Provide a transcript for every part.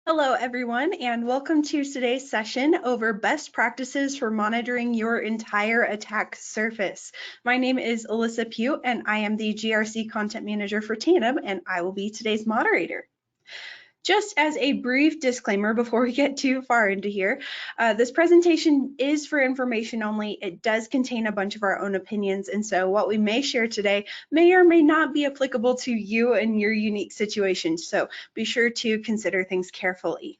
Hello, everyone, and welcome to today's session over best practices for monitoring your entire attack surface. My name is Alyssa Pugh, and I am the GRC Content Manager for Tandem, and I will be today's moderator. Just as a brief disclaimer before we get too far into here, this presentation is for information only. It does contain a bunch of our own opinions, and so what we may share today may or may not be applicable to you and your unique situation, so be sure to consider things carefully.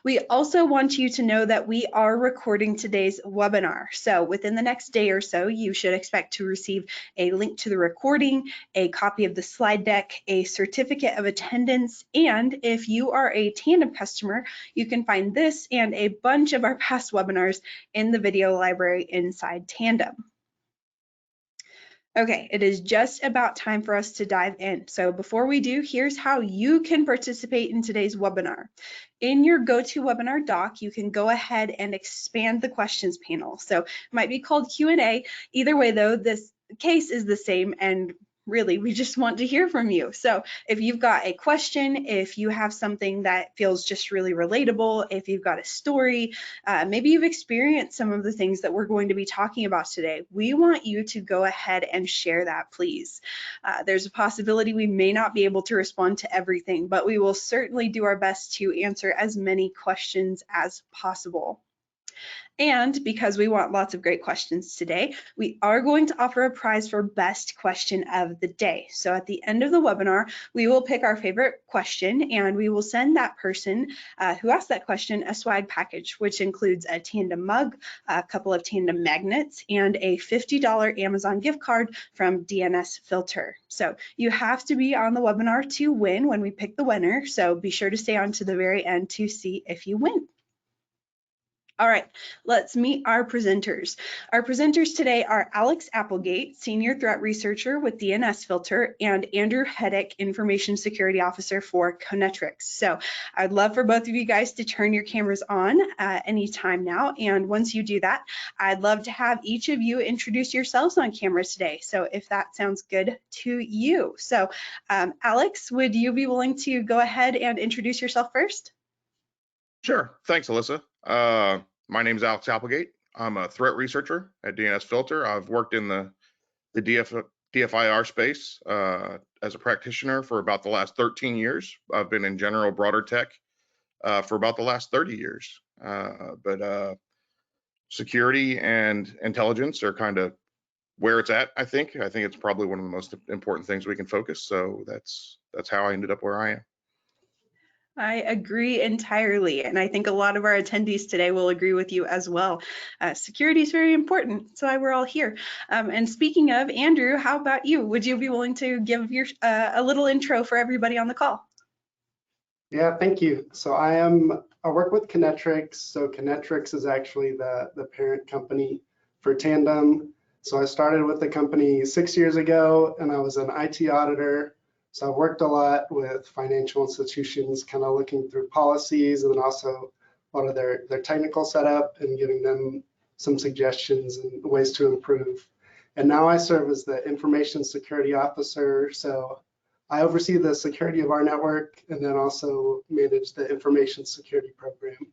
We also want you to know that we are recording today's webinar. So within the next day or so, you should expect to receive a link to the recording, a copy of the slide deck, a certificate of attendance, and if you are a Tandem customer, you can find this and a bunch of our past webinars in the video library inside Tandem. Okay, it is just about time for us to dive in. So before we do, here's how you can participate in today's webinar. In your GoToWebinar doc, you can go ahead and expand the questions panel. So it might be called Q&A. Either way though, this case is the same, and really, we just want to hear from you. So if you've got a question, if you have something that feels just really relatable, if you've got a story, maybe you've experienced some of the things that we're going to be talking about today, we want you to go ahead and share that, please. There's a possibility we may not be able to respond to everything, but we will certainly do our best to answer as many questions as possible. And because we want lots of great questions today, we are going to offer a prize for best question of the day. So at the end of the webinar, we will pick our favorite question and we will send that person who asked that question a swag package, which includes a Tandem mug, a couple of Tandem magnets, and a $50 Amazon gift card from DNSFilter. So you have to be on the webinar to win when we pick the winner. So be sure to stay on to the very end to see if you win. All right, let's meet our presenters. Our presenters today are Alex Applegate, Senior Threat Researcher with DNSFilter, and Andrew Hettick, Information Security Officer for CoNetrix. So I'd love for both of you guys to turn your cameras on anytime now. And once you do that, I'd love to have each of you introduce yourselves on camera today. So if that sounds good to you. So Alex, would you be willing to go ahead and introduce yourself first? Sure. Thanks, Alyssa. My name is Alex Applegate. I'm a threat researcher at DNSFilter. I've worked in the DFIR space as a practitioner for about the last 13 years. I've been in general broader tech for about the last 30 years. But security and intelligence are kind of where it's at, I think. I think it's probably one of the most important things we can focus. So that's how I ended up where I am. I agree entirely, and I think a lot of our attendees today will agree with you as well. Security is very important. That's why we're all here. And speaking of, Andrew, how about you? Would you be willing to give your a little intro for everybody on the call? Yeah, thank you. So I work with CoNetrix. So CoNetrix is actually the parent company for Tandem. So I started with the company 6 years ago, and I was an IT auditor. So I've worked a lot with financial institutions, kind of looking through policies and then also a lot of their technical setup and giving them some suggestions and ways to improve. And now I serve as the Information Security Officer. So I oversee the security of our network and then also manage the information security program.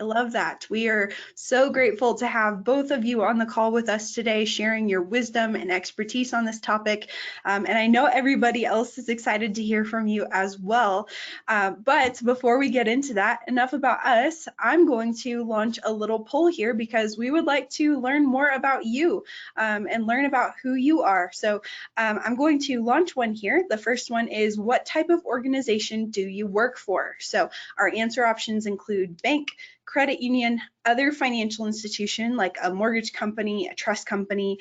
I love that. We are so grateful to have both of you on the call with us today, sharing your wisdom and expertise on this topic. And I know everybody else is excited to hear from you as well. But before we get into that, enough about us. I'm going to launch a little poll here because we would like to learn more about you and learn about who you are. So I'm going to launch one here. The first one is, what type of organization do you work for? So our answer options include bank, credit union, other financial institution like a mortgage company, a trust company.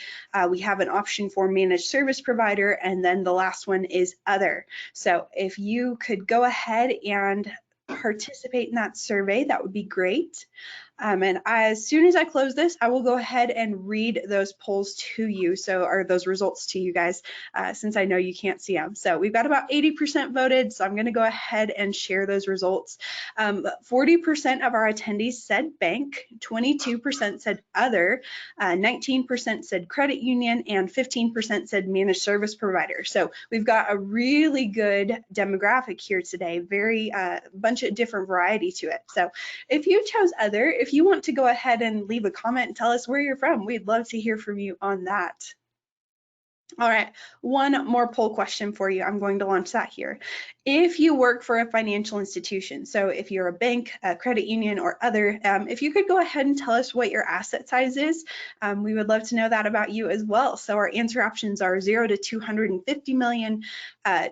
We have an option for managed service provider, and then the last one is other. So if you could go ahead and participate in that survey, that would be great. And as soon as I close this, I will go ahead and read those polls to you, or those results to you guys, since I know you can't see them. So we've got about 80% voted, so I'm going to go ahead and share those results. 40% of our attendees said bank, 22% said other, 19% said credit union, and 15% said managed service provider. So we've got a really good demographic here today, very bunch of different variety to it. So if you chose other, if you want to go ahead and leave a comment and tell us where you're from, we'd love to hear from you on that. All right, one more poll question for you. I'm going to launch that here. If you work for a financial institution, so if you're a bank, a credit union, or other, if you could go ahead and tell us what your asset size is, we would love to know that about you as well. So our answer options are 0 to 250 million,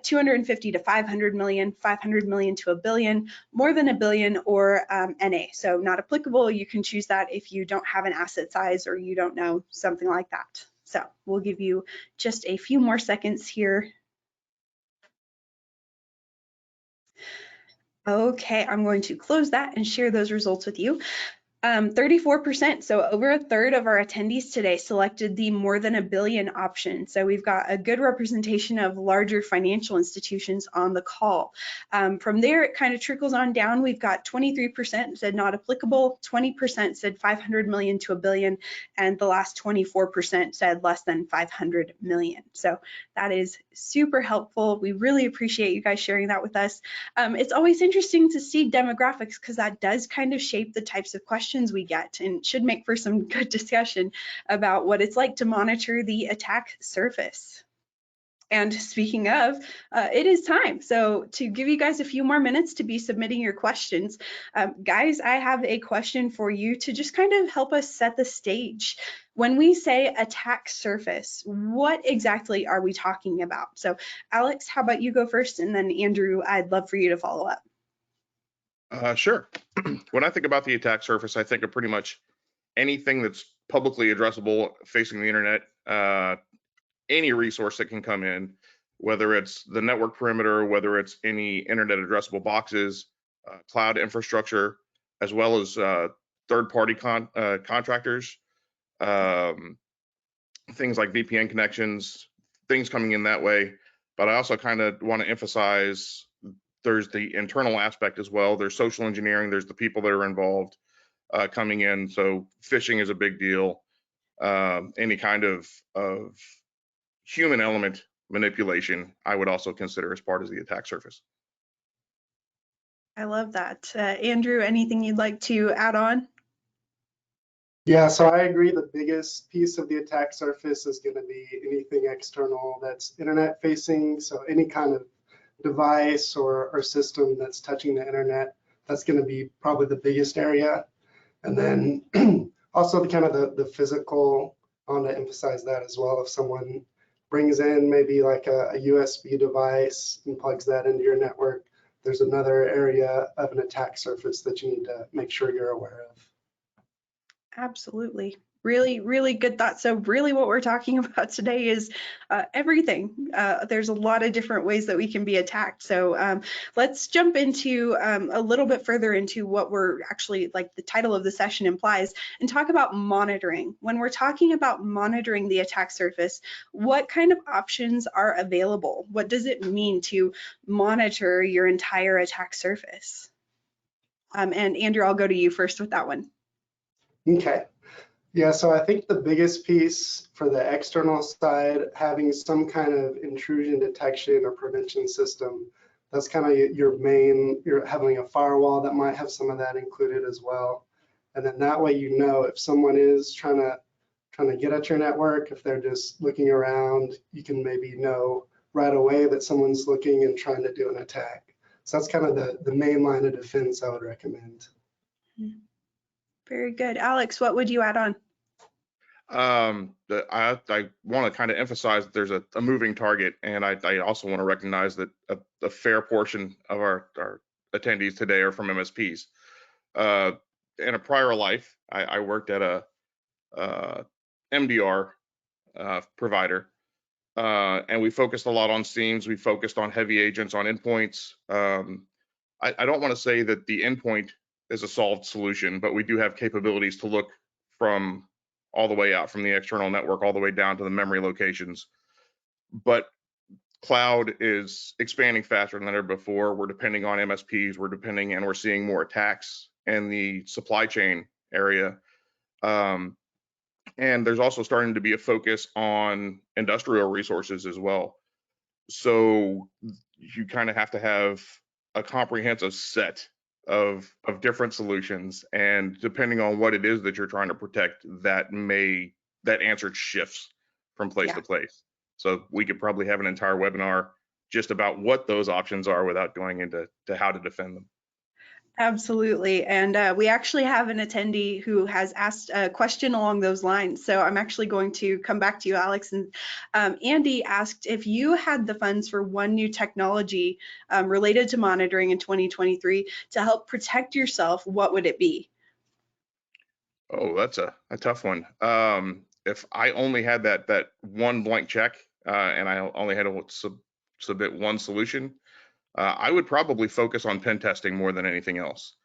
250 to 500 million, 500 million to $1 billion, more than $1 billion, or NA. So not applicable. You can choose that if you don't have an asset size or you don't know, something like that. So we'll give you just a few more seconds here. Okay, I'm going to close that and share those results with you. 34%, so over a third of our attendees today selected the more than $1 billion option. So we've got a good representation of larger financial institutions on the call. From there, it kind of trickles on down. We've got 23% said not applicable, 20% said 500 million to $1 billion, and the last 24% said less than 500 million. So that is super helpful. We really appreciate you guys sharing that with us. It's always interesting to see demographics because that does kind of shape the types of questions we get and should make for some good discussion about what it's like to monitor the attack surface. And speaking of, it is time. So to give you guys a few more minutes to be submitting your questions, guys, I have a question for you to just kind of help us set the stage. When we say attack surface, what exactly are we talking about? So Alex, how about you go first? And then Andrew, I'd love for you to follow up. Sure. When I think about the attack surface, I think of pretty much anything that's publicly addressable facing the internet, any resource that can come in, whether it's the network perimeter, whether it's any internet addressable boxes, cloud infrastructure, as well as third-party contractors, things like VPN connections, things coming in that way. But I also kind of want to emphasize there's the internal aspect as well. There's social engineering. There's the people that are involved coming in. So phishing is a big deal. Any kind of human element manipulation, I would also consider as part of the attack surface. I love that. Andrew, anything you'd like to add on? Yeah, so I agree. The biggest piece of the attack surface is going to be anything external that's internet facing. So any kind of device or system that's touching the internet, that's going to be probably the biggest area. And then also the kind of the physical, I want to emphasize that as well. If someone brings in maybe like a USB device and plugs that into your network, there's another area of an attack surface that you need to make sure you're aware of. Absolutely. Really, really good thought. So really what we're talking about today is everything. There's a lot of different ways that we can be attacked. So let's jump into a little bit further into what we're actually, like the title of the session implies, and talk about monitoring. When we're talking about monitoring the attack surface, what kind of options are available? What does it mean to monitor your entire attack surface? And Andrew, I'll go to you first with that one. Okay. Yeah, so I think the biggest piece for the external side, having some kind of intrusion detection or prevention system, that's kind of your main, you're having a firewall that might have some of that included as well. And then that way, you know, if someone is trying to get at your network, if they're just looking around, you can maybe know right away that someone's looking and trying to do an attack. So that's kind of the main line of defense I would recommend. Very good. Alex, what would you add on? I want to kind of emphasize that there's a moving target, and I also want to recognize that a fair portion of our attendees today are from MSPs. In a prior life, I worked at a MDR provider, and we focused a lot on SIEMs. We focused on heavy agents, on endpoints. I don't want to say that the endpoint is a solved solution, but we do have capabilities to look from all the way out from the external network all the way down to the memory locations. But cloud is expanding faster than ever before. We're depending on MSPs, and we're seeing more attacks in the supply chain area. And there's also starting to be a focus on industrial resources as well. So you kind of have to have a comprehensive set of different solutions, and depending on what it is that you're trying to protect, that answer shifts from place to place. So we could probably have an entire webinar just about what those options are without going into how to defend them. Absolutely. And we actually have an attendee who has asked a question along those lines. So I'm actually going to come back to you, Alex. And Andy asked, if you had the funds for one new technology related to monitoring in 2023 to help protect yourself, what would it be? Oh, that's a tough one. If I only had that one blank check and I only had to submit one solution, I would probably focus on pen testing more than anything else.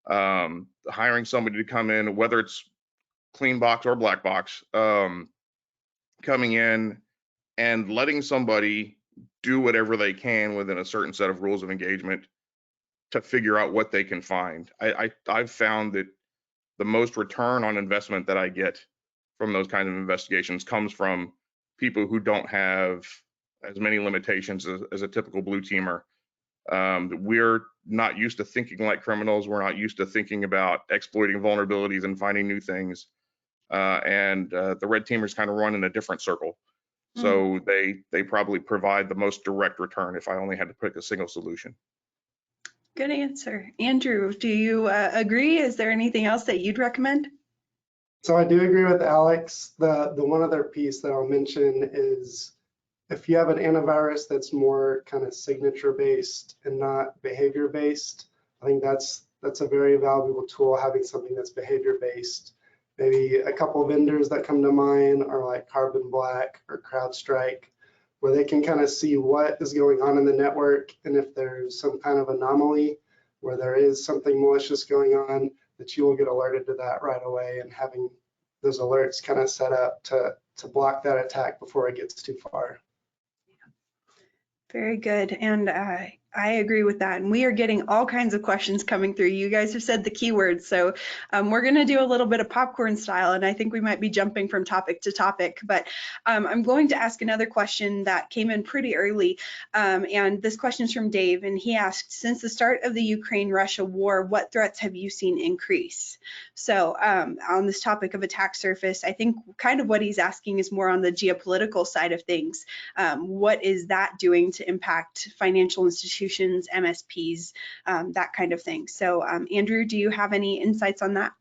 Hiring somebody to come in, whether it's clean box or black box, coming in and letting somebody do whatever they can within a certain set of rules of engagement to figure out what they can find. I've found that the most return on investment that I get from those kind of investigations comes from people who don't have as many limitations as a typical blue teamer. We're not used to thinking like criminals. We're not used to thinking about exploiting vulnerabilities and finding new things. And the red teamers kind of run in a different circle. So they probably provide the most direct return if I only had to pick a single solution. Good answer. Andrew, do you agree? Is there anything else that you'd recommend? So I do agree with Alex. The one other piece that I'll mention is if you have an antivirus that's more kind of signature based and not behavior based, I think that's a very valuable tool, having something that's behavior based. Maybe a couple of vendors that come to mind are like Carbon Black or CrowdStrike, where they can kind of see what is going on in the network, and if there's some kind of anomaly where there is something malicious going on, that you will get alerted to that right away, and having those alerts kind of set up to block that attack before it gets too far. Very good. And I agree with that. And we are getting all kinds of questions coming through. You guys have said the keywords. So we're going to do a little bit of popcorn style. And I think we might be jumping from topic to topic. But I'm going to ask another question that came in pretty early. And this question is from Dave. And he asked, since the start of the Ukraine-Russia war, what threats have you seen increase? So on this topic of attack surface, I think kind of what he's asking is more on the geopolitical side of things. What is that doing to impact financial institutions, MSPs, that kind of thing. So Andrew, do you have any insights on that?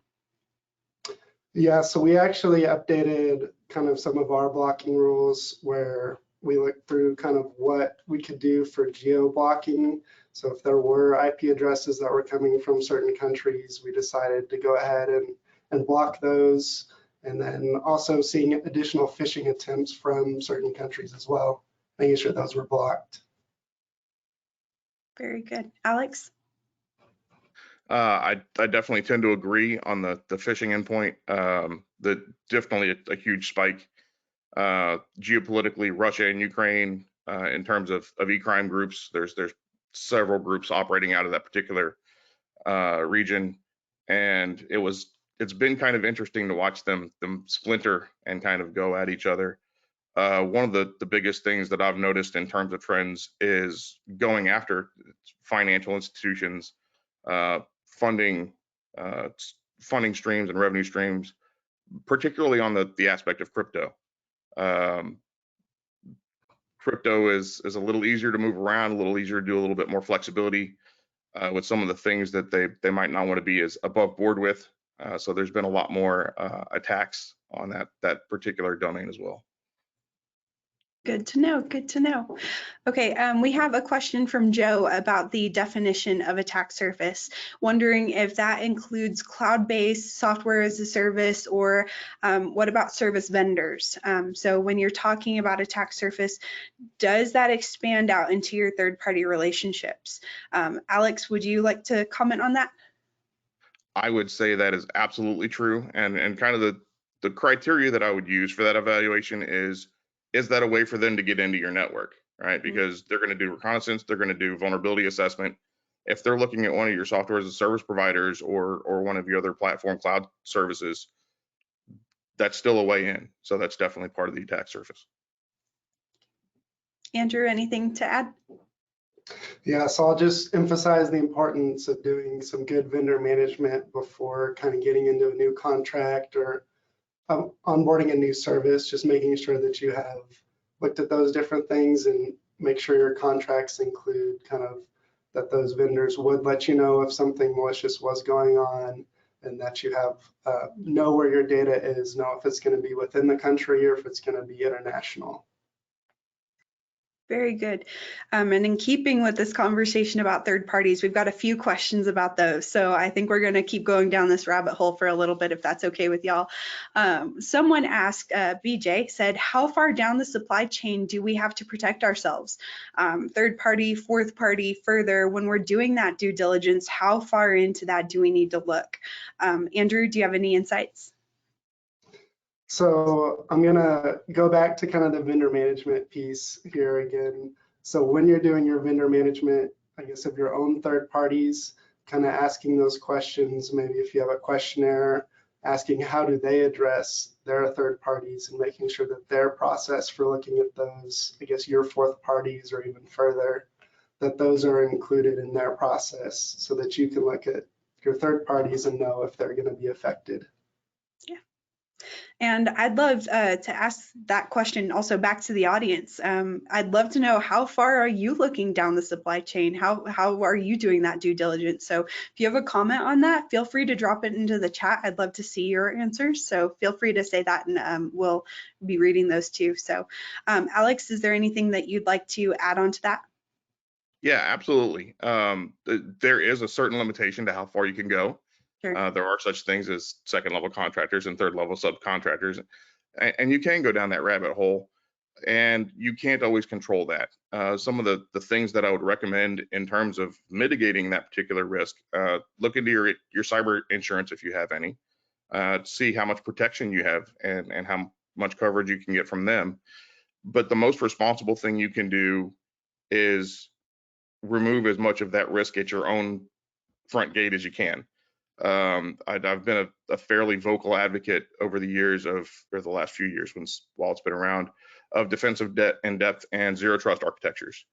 Yeah, so we actually updated kind of some of our blocking rules where we looked through kind of what we could do for geo blocking. So if there were IP addresses that were coming from certain countries, we decided to go ahead and block those. And then also seeing additional phishing attempts from certain countries as well, making sure those were blocked. Very good. Alex? I definitely tend to agree on the phishing endpoint. That definitely a huge spike. Geopolitically, Russia and Ukraine, in terms of e-crime groups, there's several groups operating out of that particular region, and it's been kind of interesting to watch them splinter and kind of go at each other. One of the biggest things that I've noticed in terms of trends is going after financial institutions, funding streams and revenue streams, particularly on the aspect of crypto. Crypto is a little easier to move around, a little easier to do a little bit more flexibility with some of the things that they might not want to be as above board with. So there's been a lot more attacks on that particular domain as well. Good to know. Good to know. Okay, we have a question from Joe about the definition of attack surface, wondering if that includes cloud-based software as a service, or what about service vendors? So when you're talking about attack surface, does that expand out into your third-party relationships? Alex, would you like to comment on that? I would say that is absolutely true. And kind of the criteria that I would use for that evaluation is that a way for them to get into your network, right? Because they're going to do reconnaissance, they're going to do vulnerability assessment. If they're looking at one of your software as a service providers or one of your other platform cloud services, that's still a way in. So that's definitely part of the attack surface. Andrew, anything to add? Yeah, so I'll just emphasize the importance of doing some good vendor management before kind of getting into a new contract or onboarding a new service, just making sure that you have looked at those different things and make sure your contracts include kind of that those vendors would let you know if something malicious was going on, and that you have know where your data is, know if it's going to be within the country or if it's going to be international. Very good. And in keeping with this conversation about third parties, we've got a few questions about those. So I think we're going to keep going down this rabbit hole for a little bit, if that's okay with y'all. Someone asked, BJ said, how far down the supply chain do we have to protect ourselves? Third party, fourth party, further, when we're doing that due diligence, how far into that do we need to look? Andrew, do you have any insights? So I'm gonna go back to kind of the vendor management piece here again. So when you're doing your vendor management, I guess of your own third parties, kind of asking those questions, maybe if you have a questionnaire, asking how do they address their third parties and making sure that their process for looking at those, I guess your fourth parties or even further, that those are included in their process so that you can look at your third parties and know if they're gonna be affected. And I'd love to ask that question also back to the audience. I'd love to know, how far are you looking down the supply chain? How are you doing that due diligence? So if you have a comment on that, feel free to drop it into the chat. I'd love to see your answers. So feel free to say that, and we'll be reading those too. So Alex, is there anything that you'd like to add on to that? Yeah, absolutely. There is a certain limitation to how far you can go. Sure. There are such things as second level contractors and third level subcontractors, and you can go down that rabbit hole, and you can't always control that. Some of the things that I would recommend in terms of mitigating that particular risk, look into your cyber insurance if you have any, see how much protection you have and how much coverage you can get from them. But the most responsible thing you can do is remove as much of that risk at your own front gate as you can. I've been a fairly vocal advocate over the years or the last few years while it's been around, of defensive depth and zero trust architectures.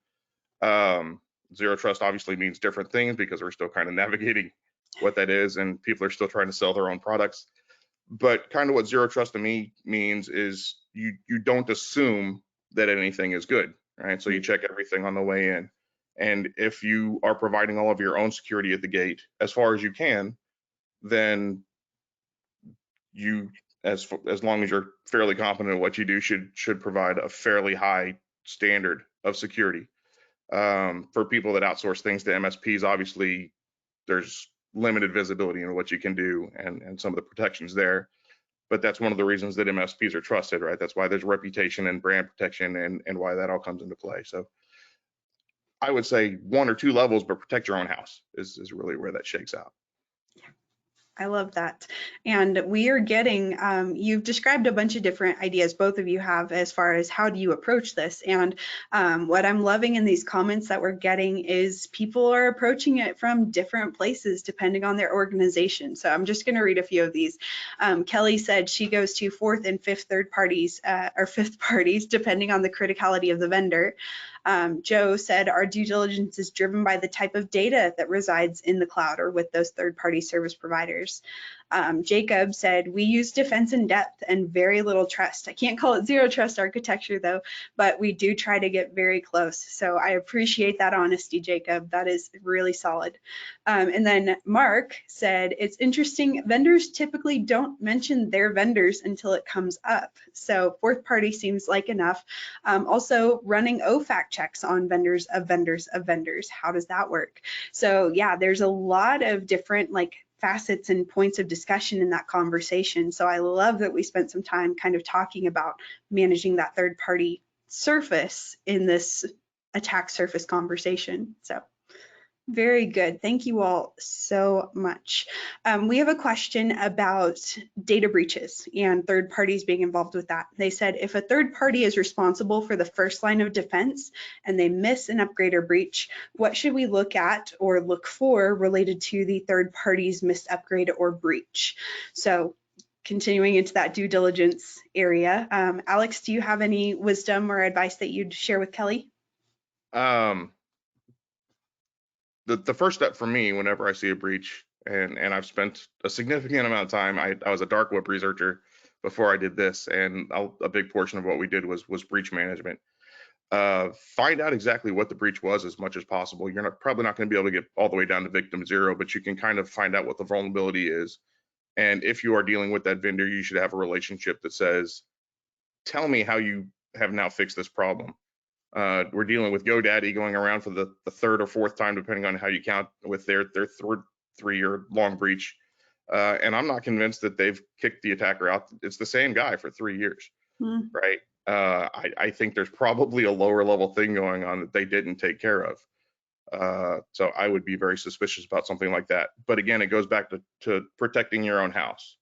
Zero trust obviously means different things because we're still kind of navigating what that is, and people are still trying to sell their own products. But kind of what zero trust to me means is you don't assume that anything is good, right? So you check everything on the way in. And if you are providing all of your own security at the gate as far as you can, then you, as long as you're fairly confident in what you do, should provide a fairly high standard of security. For people that outsource things to MSPs, obviously there's limited visibility in what you can do and some of the protections there. But that's one of the reasons that MSPs are trusted, right? That's why there's reputation and brand protection and why that all comes into play. So I would say 1 or 2 levels, but protect your own house is really where that shakes out. I love that. And we are getting, you've described a bunch of different ideas, both of you have, as far as how do you approach this. And what I'm loving in these comments that we're getting is people are approaching it from different places depending on their organization. So I'm just going to read a few of these. Kelly said she goes to fourth and fifth third parties or fifth parties, depending on the criticality of the vendor. Joe said our due diligence is driven by the type of data that resides in the cloud or with those third-party service providers. Jacob said we use defense in depth and very little trust. I can't call it zero trust architecture though, but we do try to get very close. So I appreciate that honesty, Jacob. That is really solid. And then Mark said it's interesting, vendors typically don't mention their vendors until it comes up. So fourth party seems like enough. Also running OFAC checks on vendors of vendors of vendors. How does that work? So yeah, there's a lot of different facets and points of discussion in that conversation. So I love that we spent some time kind of talking about managing that third party surface in this attack surface conversation. So Very good. Thank you all so much. We have a question about data breaches and third parties being involved with that. They said if a third party is responsible for the first line of defense and they miss an upgrade or breach, what should we look at or look for related to the third party's missed upgrade or breach? So continuing into that due diligence area, Alex, do you have any wisdom or advice that you'd share with Kelly? The first step for me whenever I see a breach, and I've spent a significant amount of time, I was a dark web researcher before I did this, and a big portion of what we did was breach management. Find out exactly what the breach was as much as possible. You're probably not going to be able to get all the way down to victim zero, but you can kind of find out what the vulnerability is. And if you are dealing with that vendor, you should have a relationship that says, tell me how you have now fixed this problem. We're dealing with GoDaddy going around for the third or fourth time, depending on how you count, with their 3-year long breach. And I'm not convinced that they've kicked the attacker out. It's the same guy for 3 years, right? I think there's probably a lower level thing going on that they didn't take care of. So I would be very suspicious about something like that. But again, it goes back to protecting your own house.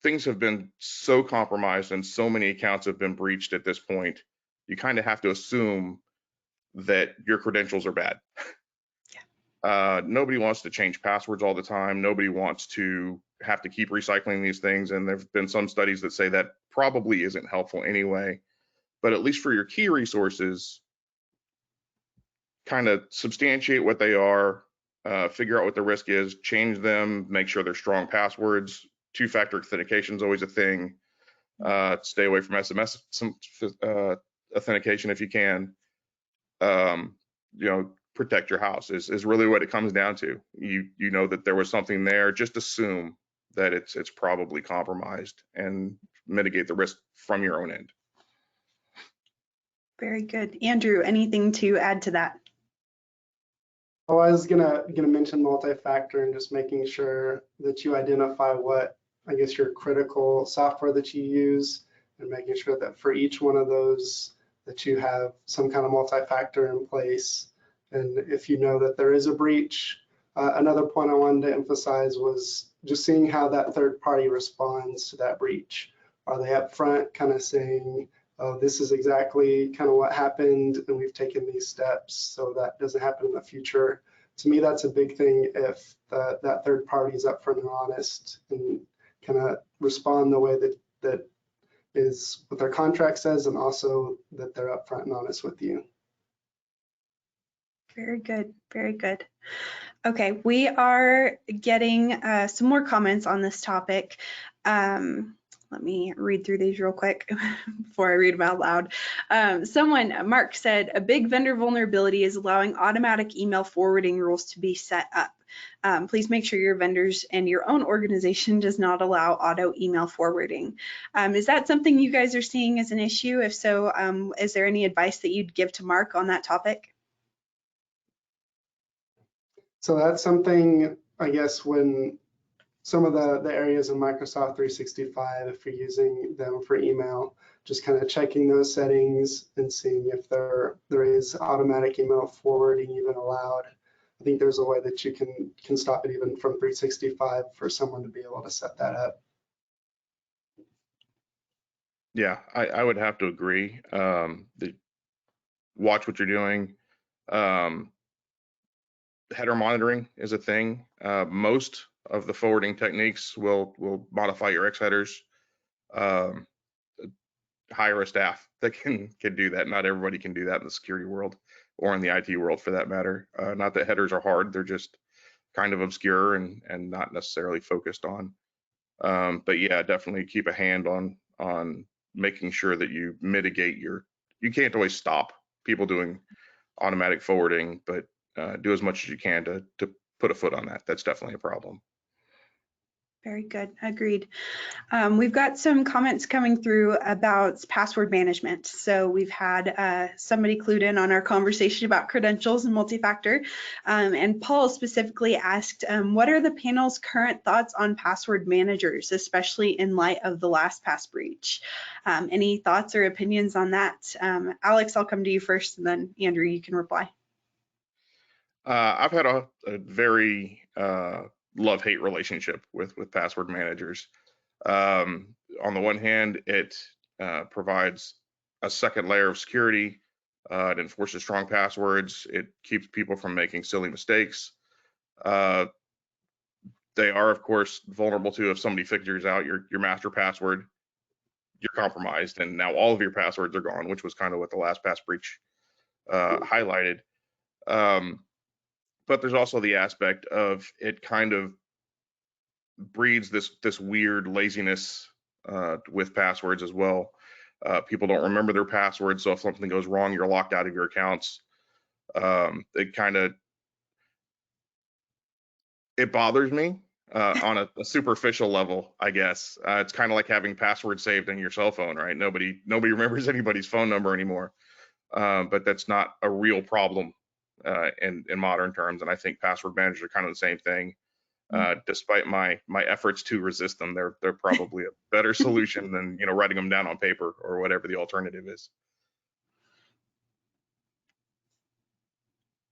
Things have been so compromised and so many accounts have been breached at this point. You kind of have to assume that your credentials are bad. Yeah. Nobody wants to change passwords all the time. Nobody wants to have to keep recycling these things. And there've been some studies that say that probably isn't helpful anyway. But at least for your key resources, kind of substantiate what they are, figure out what the risk is, change them, make sure they're strong passwords. Two-factor authentication is always a thing. Stay away from SMS authentication if you can. Protect your house is really what it comes down to. You know that there was something there. Just assume that it's probably compromised and mitigate the risk from your own end. Very good. Andrew, anything to add to that? Oh, I was gonna mention multi-factor and just making sure that you identify what, I guess, your critical software that you use, and making sure that for each one of those that you have some kind of multi-factor in place. And if you know that there is a breach, another point I wanted to emphasize was just seeing how that third party responds to that breach. Are they upfront kind of saying, oh, this is exactly kind of what happened and we've taken these steps so that doesn't happen in the future? To me, that's a big thing if that third party is upfront and honest and kind of respond the way that is what their contract says, and also that they're upfront and honest with you. Very good, very good. Okay, we are getting some more comments on this topic. Let me read through these real quick before I read them out loud. Mark said, a big vendor vulnerability is allowing automatic email forwarding rules to be set up. Please make sure your vendors and your own organization does not allow auto email forwarding. Is that something you guys are seeing as an issue? If so, is there any advice that you'd give to Mark on that topic? So that's something, I guess, when some of the areas in Microsoft 365, if you're using them for email, just kind of checking those settings and seeing if there is automatic email forwarding even allowed. I think there's a way that you can stop it even from 365 for someone to be able to set that up. Yeah, I would have to agree. Watch what you're doing. Header monitoring is a thing. Most of the forwarding techniques will modify your X headers. Hire a staff that can do that. Not everybody can do that in the security world or in the IT world for that matter. Not that headers are hard, they're just kind of obscure and not necessarily focused on. But yeah, definitely keep a hand on making sure that you mitigate you can't always stop people doing automatic forwarding, but do as much as you can to put a foot on that. That's definitely a problem. Very good, agreed. We've got some comments coming through about password management. So we've had somebody clued in on our conversation about credentials and multi-factor. And Paul specifically asked, what are the panel's current thoughts on password managers, especially in light of the LastPass breach? Any thoughts or opinions on that? Alex, I'll come to you first, and then Andrew, you can reply. I've had a very love-hate relationship with password managers. On the one hand, it provides a second layer of security. It enforces strong passwords. It keeps people from making silly mistakes. They are, of course, vulnerable to if somebody figures out your master password, you're compromised, and now all of your passwords are gone, which was kind of what the last pass breach highlighted. But there's also the aspect of it kind of breeds this weird laziness with passwords as well. People don't remember their passwords, so if something goes wrong, you're locked out of your accounts. It bothers me on a superficial level, I guess. It's kind of like having passwords saved in your cell phone, right? Nobody remembers anybody's phone number anymore, but that's not a real problem in modern terms. And I think password managers are kind of the same thing. Despite my efforts to resist them, they're probably a better solution than writing them down on paper or whatever the alternative is.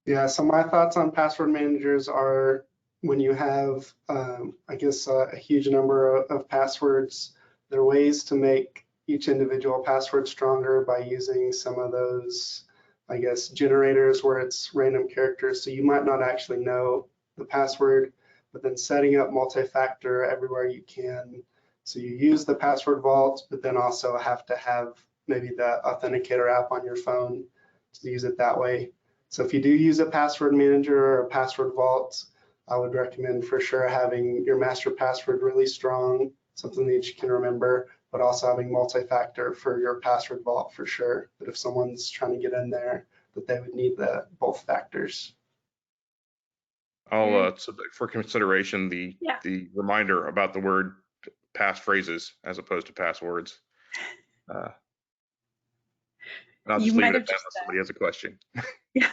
Yeah, so my thoughts on password managers are when you have, I guess, a huge number of passwords, there are ways to make each individual password stronger by using some of those, I guess, generators where it's random characters. So you might not actually know the password, but then setting up multi-factor everywhere you can. So you use the password vault, but then also have to have maybe the authenticator app on your phone to use it that way. So if you do use a password manager or a password vault, I would recommend for sure having your master password really strong, something that you can remember, but also having multi-factor for your password vault for sure. But if someone's trying to get in there, that they would need both factors. I'll submit for consideration the reminder about the word passphrases as opposed to passwords. And I'll just leave it at that unless somebody has a question. Yeah.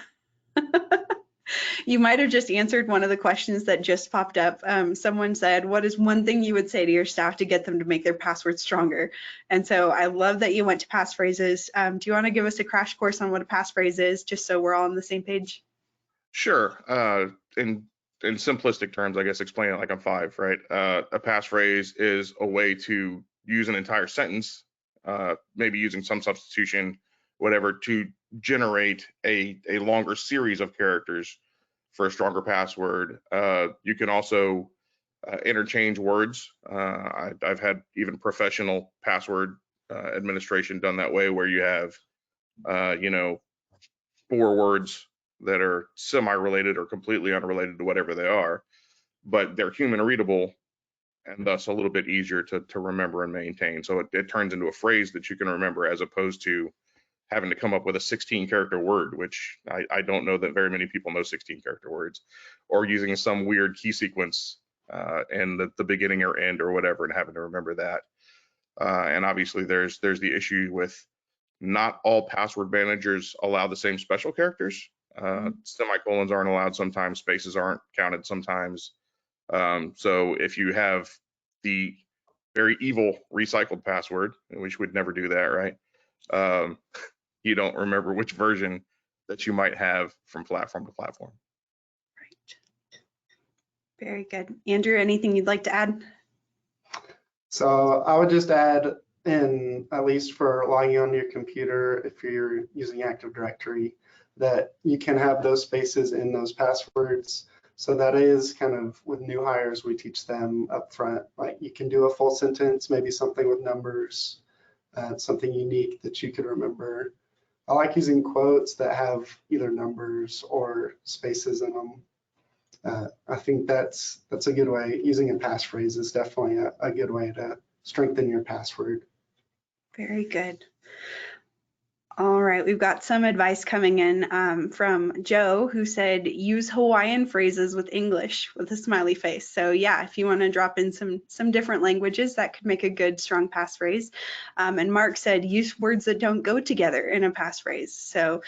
You might have just answered one of the questions that just popped up. Someone said, what is one thing you would say to your staff to get them to make their passwords stronger? And so I love that you went to passphrases. Do you want to give us a crash course on what a passphrase is, just so we're all on the same page? Sure. In simplistic terms, I guess, explain it like I'm 5, right? A passphrase is a way to use an entire sentence, maybe using some substitution, whatever, to generate a longer series of characters for a stronger password. You can also interchange words. I've had even professional password administration done that way, where you have, 4 words that are semi-related or completely unrelated to whatever they are, but they're human readable and thus a little bit easier to remember and maintain. So it turns into a phrase that you can remember, as opposed to having to come up with a 16-character word, which I don't know that very many people know 16-character words, or using some weird key sequence in the beginning or end or whatever and having to remember that. And obviously there's the issue with not all password managers allow the same special characters. Semicolons aren't allowed sometimes, spaces aren't counted sometimes. So if you have the very evil recycled password, which would never do that, right? You don't remember which version that you might have from platform to platform. Right. Very good. Andrew, anything you'd like to add? So I would just add, in at least for logging on your computer, if you're using Active Directory, that you can have those spaces in those passwords. So that is kind of, with new hires, we teach them up front, like you can do a full sentence, maybe something with numbers, something unique that you could remember. I like using quotes that have either numbers or spaces in them. I think that's a good way. Using a passphrase is definitely a good way to strengthen your password. Very good. All right, we've got some advice coming in from Joe, who said use Hawaiian phrases with English with a smiley face. So yeah, if you want to drop in some different languages, that could make a good strong passphrase. And Mark said use words that don't go together in a passphrase. So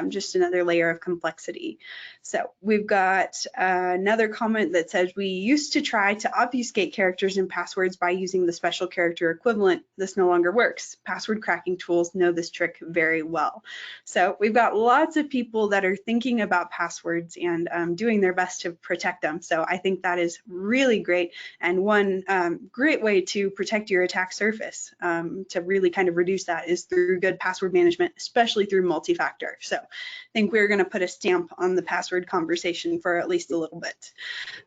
just another layer of complexity. So we've got another comment that says we used to try to obfuscate characters in passwords by using the special character equivalent. This no longer works. Password cracking tools know this trick very very well. So we've got lots of people that are thinking about passwords and doing their best to protect them. So I think that is really great, and one great way to protect your attack surface to really kind of reduce that is through good password management, especially through multi-factor. So I think we're going to put a stamp on the password conversation for at least a little bit.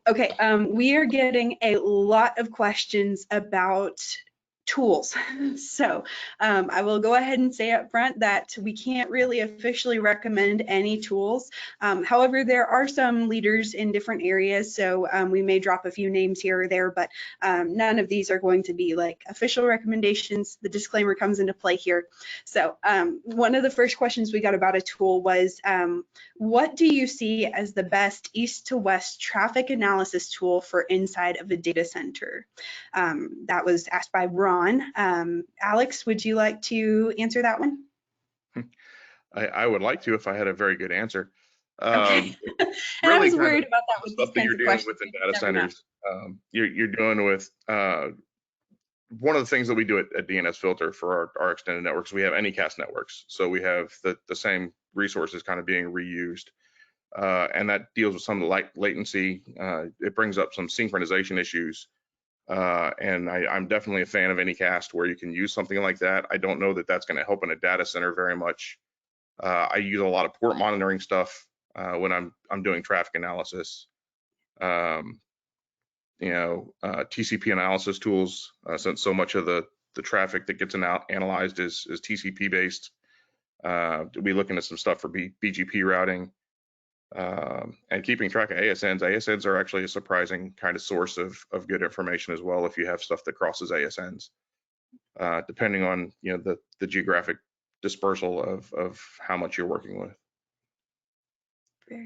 Okay, we are getting a lot of questions about tools. So I will go ahead and say up front that we can't really officially recommend any tools. However, there are some leaders in different areas, so we may drop a few names here or there, but none of these are going to be like official recommendations. The disclaimer comes into play here. So one of the first questions we got about a tool was, what do you see as the best east to west traffic analysis tool for inside of a data center? That was asked by Ron. Alex, would you like to answer that one? I would like to if I had a very good answer. Okay. And really I was worried about that with stuff these that you're kinds of dealing questions. with in data centers. You're dealing with one of the things that we do at DNSFilter for our extended networks. We have Anycast networks, so we have the same resources kind of being reused, and that deals with some of the latency. It brings up some synchronization issues. And I'm definitely a fan of Anycast where you can use something like that. I don't know that that's going to help in a data center very much. I use a lot of port monitoring stuff when I'm doing traffic analysis. TCP analysis tools, since so much of the traffic that gets analyzed is TCP based. We'll be looking at some stuff for BGP routing. And keeping track of ASNs. ASNs are actually a surprising kind of source of good information as well if you have stuff that crosses ASNs, depending on the geographic dispersal of how much you're working with.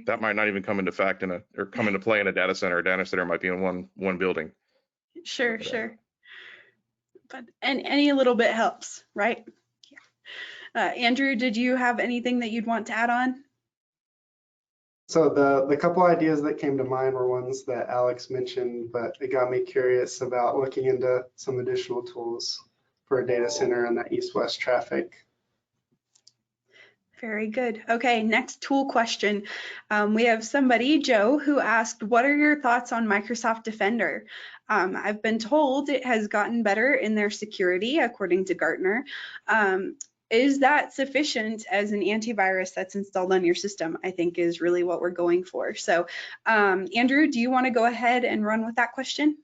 That might not even come into play in a data center. A data center might be in one building. Sure, sure. But any little bit helps, right? Yeah. Andrew, did you have anything that you'd want to add on? So the couple ideas that came to mind were ones that Alex mentioned, but it got me curious about looking into some additional tools for a data center and that east-west traffic. Very good. Okay, next tool question. We have somebody, Joe, who asked, what are your thoughts on Microsoft Defender? I've been told it has gotten better in their security, according to Gartner. Is that sufficient as an antivirus that's installed on your system? I think is really what we're going for. So Andrew, do you want to go ahead and run with that question?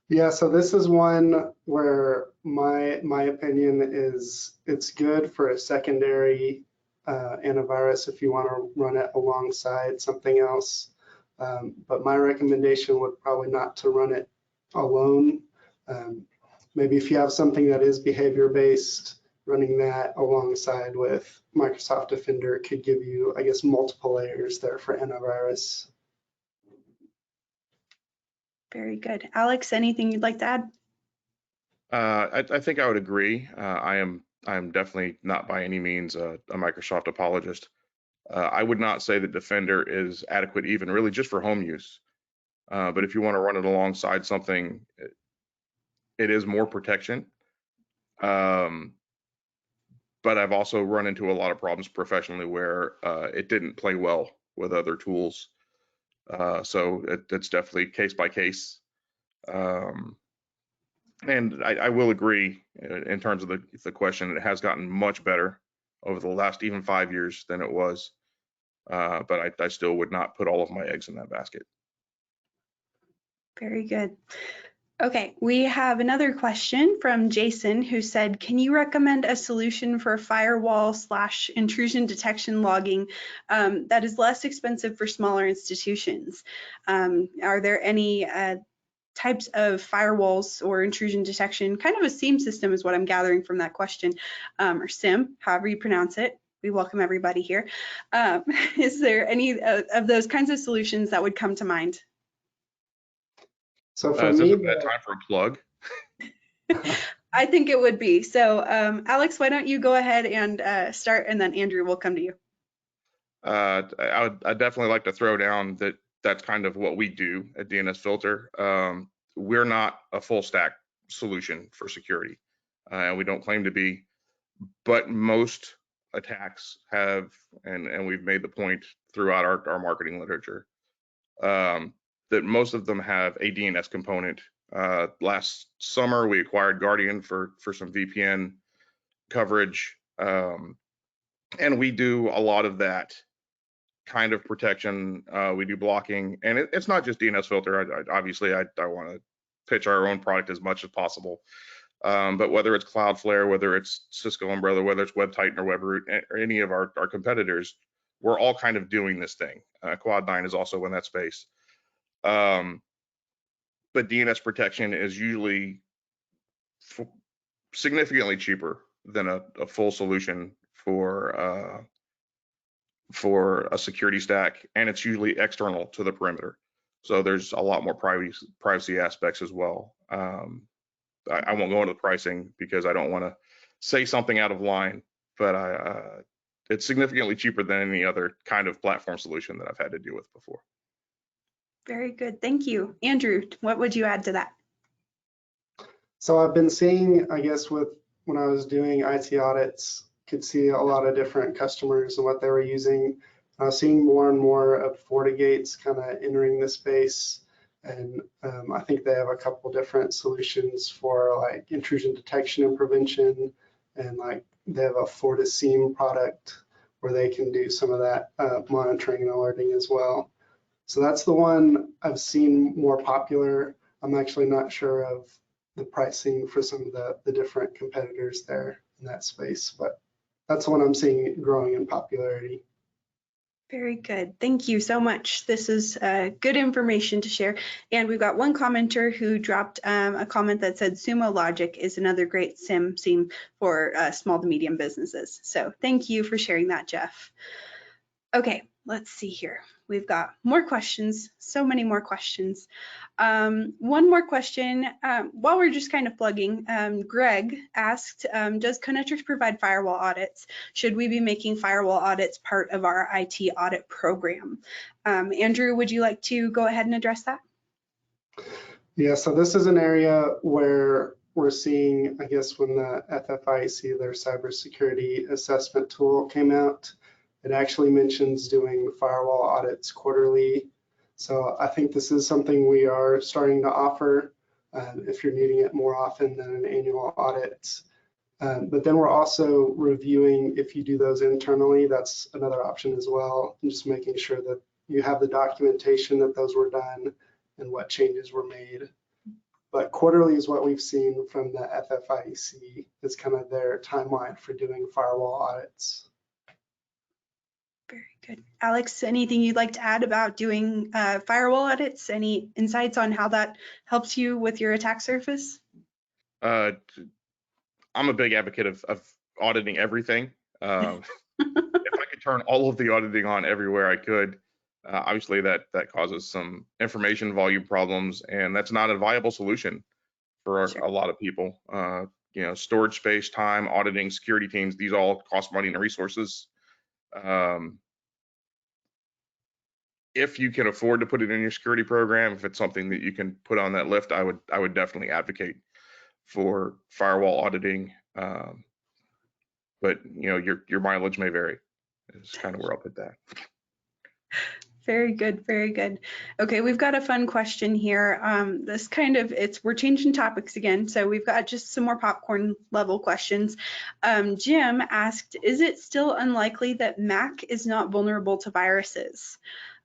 Yeah, so this is one where my opinion is it's good for a secondary antivirus if you want to run it alongside something else. But my recommendation would probably not to run it alone. Maybe if you have something that is behavior-based, running that alongside with Microsoft Defender could give you, I guess, multiple layers there for antivirus. Very good. Alex, anything you'd like to add? I think I would agree. I am definitely not by any means a Microsoft apologist. I would not say that Defender is adequate even really just for home use. But if you want to run it alongside something, it is more protection. But I've also run into a lot of problems professionally where it didn't play well with other tools. So it's definitely case by case. And I will agree in terms of the question, it has gotten much better over the last even 5 years than it was. But I still would not put all of my eggs in that basket. Very good. Okay, we have another question from Jason who said, can you recommend a solution for firewall/intrusion detection logging that is less expensive for smaller institutions? Are there any types of firewalls or intrusion detection, kind of a SIEM system is what I'm gathering from that question, or SIM, however you pronounce it. We welcome everybody here. Is there any of those kinds of solutions that would come to mind? So for is me, this a bad time for a plug? I think it would be. So Alex, why don't you go ahead and start, and then Andrew will come to you. I'd definitely like to throw down that that's kind of what we do at DNSFilter. We're not a full stack solution for security, and we don't claim to be, but most attacks have, and we've made the point throughout our marketing literature, that most of them have a DNS component. Last summer, we acquired Guardian for some VPN coverage, and we do a lot of that kind of protection. We do blocking, and it's not just DNSFilter. Obviously, I want to pitch our own product as much as possible. But whether it's Cloudflare, whether it's Cisco Umbrella, whether it's WebTitan or WebRoot, or any of our competitors, we're all kind of doing this thing. Quad9 is also in that space. But DNS protection is usually significantly cheaper than a full solution for a security stack, and it's usually external to the perimeter. So there's a lot more privacy aspects as well. I won't go into the pricing because I don't want to say something out of line, but it's significantly cheaper than any other kind of platform solution that I've had to deal with before. Very good. Thank you. Andrew, what would you add to that? So I've been seeing, I guess, when I was doing IT audits, could see a lot of different customers and what they were using. I was seeing more and more of FortiGates kind of entering the space. And I think they have a couple different solutions for like intrusion detection and prevention. And like they have a FortiSIEM product where they can do some of that monitoring and alerting as well. So that's the one I've seen more popular. I'm actually not sure of the pricing for some of the different competitors there in that space, but that's the one I'm seeing growing in popularity. Very good. Thank you so much. This is good information to share. And we've got one commenter who dropped a comment that said Sumo Logic is another great SIEM for small to medium businesses. So thank you for sharing that, Jeff. Okay, let's see here. We've got more questions, so many more questions. One more question, while we're just kind of plugging, Greg asked, does CoNetrix provide firewall audits? Should we be making firewall audits part of our IT audit program? Andrew, would you like to go ahead and address that? Yeah, so this is an area where we're seeing, I guess, when the FFIEC, their cybersecurity assessment tool came out, it actually mentions doing firewall audits quarterly. So I think this is something we are starting to offer if you're needing it more often than an annual audit. But then we're also reviewing if you do those internally, that's another option as well, and just making sure that you have the documentation that those were done and what changes were made. But quarterly is what we've seen from the FFIEC. It's kind of their timeline for doing firewall audits. Very good. Alex, anything you'd like to add about doing firewall audits? Any insights on how that helps you with your attack surface? I'm a big advocate of auditing everything. If I could turn all of the auditing on everywhere I could, obviously that causes some information volume problems, and that's not a viable solution for a lot of people. You know, storage space, time, auditing, security teams, these all cost money and resources. If you can afford to put it in your security program, if it's something that you can put on that list, I would definitely advocate for firewall auditing. But you know, your mileage may vary. It's kind of where I'll put that. Very good, very good. Okay, we've got a fun question here. This kind of, we're changing topics again, so we've got just some more popcorn level questions. Jim asked, is it still unlikely that Mac is not vulnerable to viruses?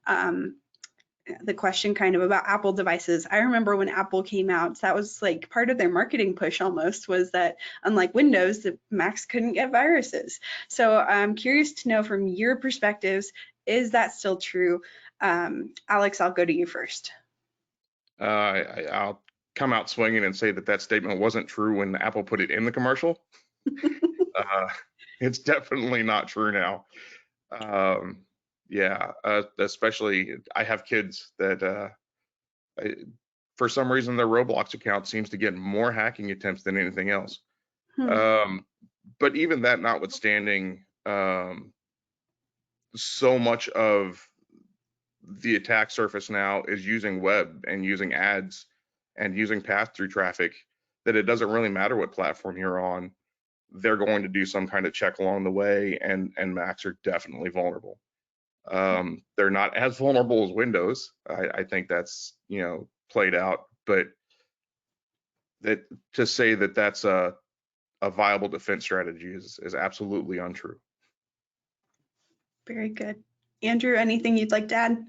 The question kind of about Apple devices. I remember when Apple came out, that was like part of their marketing push almost, was that unlike Windows, the Macs couldn't get viruses. So I'm curious to know from your perspectives, is that still true? Alex, I'll go to you first. I'll come out swinging and say that statement wasn't true when Apple put it in the commercial. It's definitely not true now. Yeah, especially I have kids that for some reason their Roblox account seems to get more hacking attempts than anything else. But even that notwithstanding, so much of the attack surface now is using web and using ads and using pass-through traffic that it doesn't really matter what platform you're on. they're going to do some kind of check along the way, and Macs are definitely vulnerable. They're not as vulnerable as Windows. I think that's, you know, played out, but that to say that that's a viable defense strategy is absolutely untrue. Very good. Andrew, anything you'd like to add?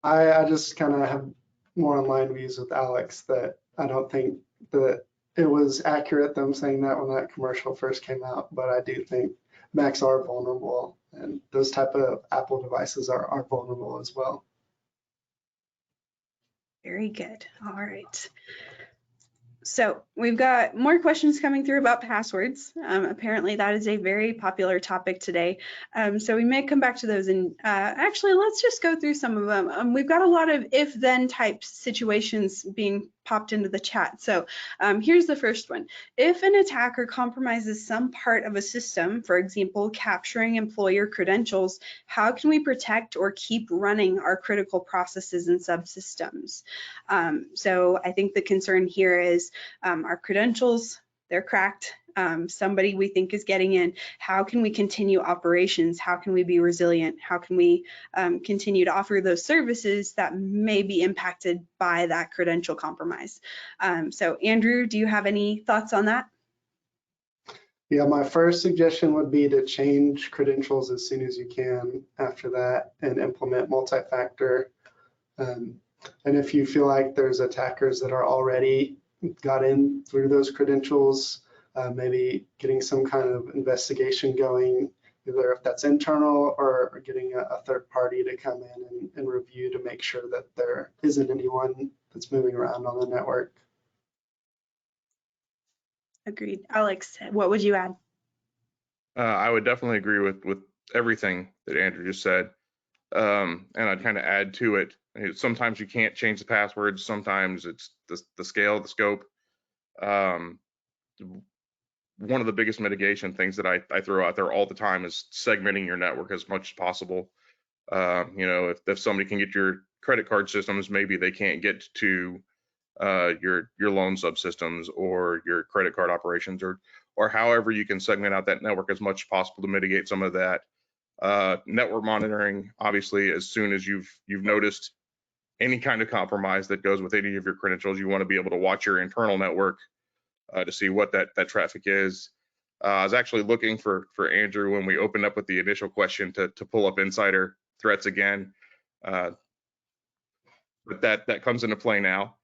I just kind of have more online views with Alex, that I don't think that it was accurate them saying that when that commercial first came out, but I do think Macs are vulnerable, and those type of Apple devices are vulnerable as well. Very good. All right. So we've got more questions coming through about passwords. Apparently that is a very popular topic today. So we may come back to those, and actually let's just go through some of them. We've got a lot of if-then type situations being popped into the chat. So here's the first one. If an attacker compromises some part of a system, for example, capturing employer credentials, how can we protect or keep running our critical processes and subsystems? So I think the concern here is our credentials, they're cracked. Somebody we think is getting in. How can we continue operations? How can we be resilient? How can we continue to offer those services that may be impacted by that credential compromise? So Andrew, do you have any thoughts on that? Yeah, my first suggestion would be to change credentials as soon as you can after that, and implement multi-factor. And if you feel like there's attackers that are already got in through those credentials, maybe getting some kind of investigation going, either if that's internal or getting a third party to come in and review to make sure that there isn't anyone that's moving around on the network. Agreed. Alex, what would you add? I would definitely agree with everything that Andrew just said. And I'd kind of add to it. Sometimes you can't change the passwords. Sometimes it's the scale, the scope. One of the biggest mitigation things that I throw out there all the time is segmenting your network as much as possible. You know, if somebody can get your credit card systems, maybe they can't get to your loan subsystems or your credit card operations, or however you can segment out that network as much as possible to mitigate some of that. Network monitoring, obviously, as soon as you've noticed any kind of compromise that goes with any of your credentials, you want to be able to watch your internal network to see what that traffic is. I was actually looking for Andrew when we opened up with the initial question to pull up insider threats again, but that comes into play now.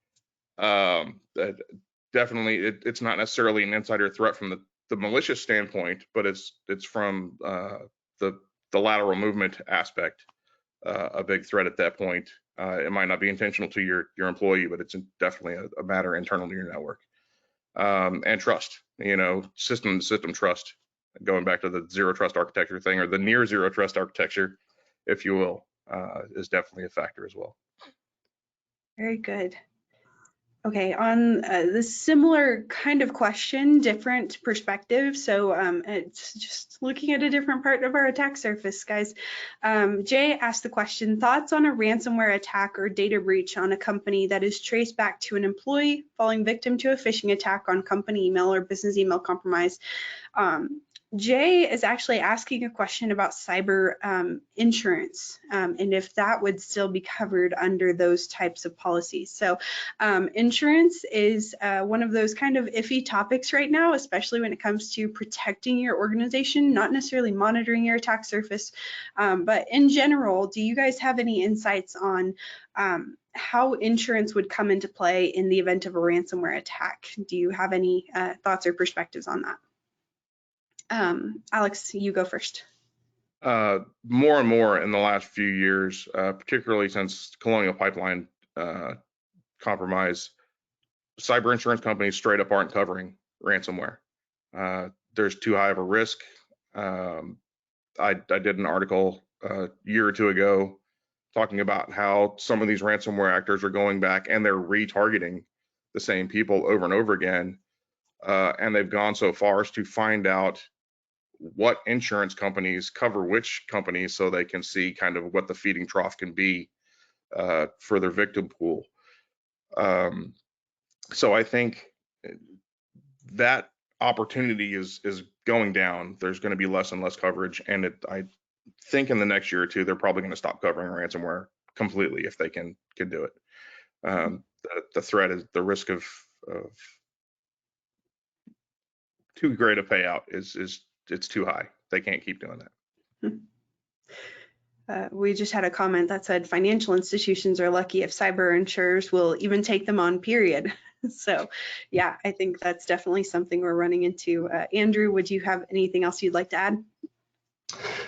Definitely, it's not necessarily an insider threat from the malicious standpoint, but it's from the lateral movement aspect, a big threat at that point. It might not be intentional to your employee, but it's definitely a matter internal to your network. And trust, you know, system trust, going back to the zero trust architecture thing, or the near zero trust architecture, if you will, is definitely a factor as well. Very good. Okay, on this similar kind of question, different perspective. So it's just looking at a different part of our attack surface, guys. Jay asked the question, thoughts on a ransomware attack or data breach on a company that is traced back to an employee falling victim to a phishing attack on company email or business email compromise? Jay is actually asking a question about cyber insurance, and if that would still be covered under those types of policies. So insurance is one of those kind of iffy topics right now, especially when it comes to protecting your organization, not necessarily monitoring your attack surface. But in general, do you guys have any insights on how insurance would come into play in the event of a ransomware attack? Do you have any thoughts or perspectives on that? Alex, you go first. More and more in the last few years, particularly since Colonial Pipeline compromise, cyber insurance companies straight up aren't covering ransomware. There's too high of a risk. I did an article a year or two ago talking about how some of these ransomware actors are going back and they're retargeting the same people over and over again. And they've gone so far as to find out what insurance companies cover which companies, so they can see kind of what the feeding trough can be for their victim pool. So I think that opportunity is going down. There's going to be less and less coverage, and I think in the next year or two they're probably going to stop covering ransomware completely if they can do it. The threat is the risk of too great a payout is it's too high. They can't keep doing that. We just had a comment that said financial institutions are lucky if cyber insurers will even take them on, period. So yeah, I think that's definitely something we're running into. Andrew, would you have anything else you'd like to add?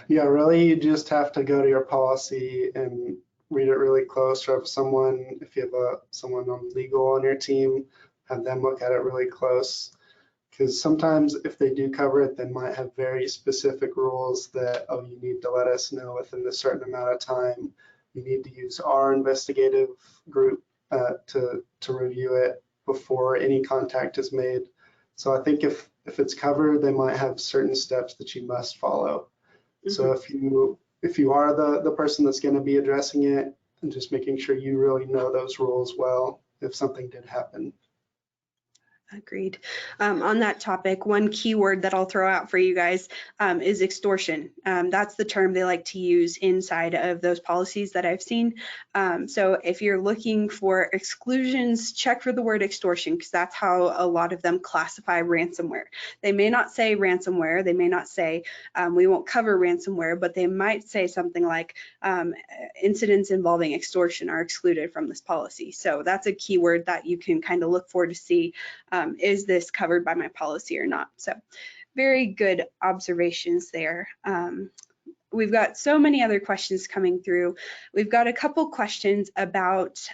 Yeah, really, you just have to go to your policy and read it really close, or if you have someone on legal on your team, have them look at it really close. Because sometimes if they do cover it, they might have very specific rules that, oh, you need to let us know within a certain amount of time. You need to use our investigative group to review it before any contact is made. So I think if it's covered, they might have certain steps that you must follow. Mm-hmm. So if you are the person that's going to be addressing it, and just making sure you really know those rules well if something did happen. Agreed. On that topic, one keyword that I'll throw out for you guys is extortion. That's the term they like to use inside of those policies that I've seen. So if you're looking for exclusions, check for the word extortion, because that's how a lot of them classify ransomware. They may not say ransomware, they may not say we won't cover ransomware, but they might say something like incidents involving extortion are excluded from this policy. So that's a keyword that you can kind of look for to see is this covered by my policy or not? So very good observations there. We've got so many other questions coming through. We've got a couple questions about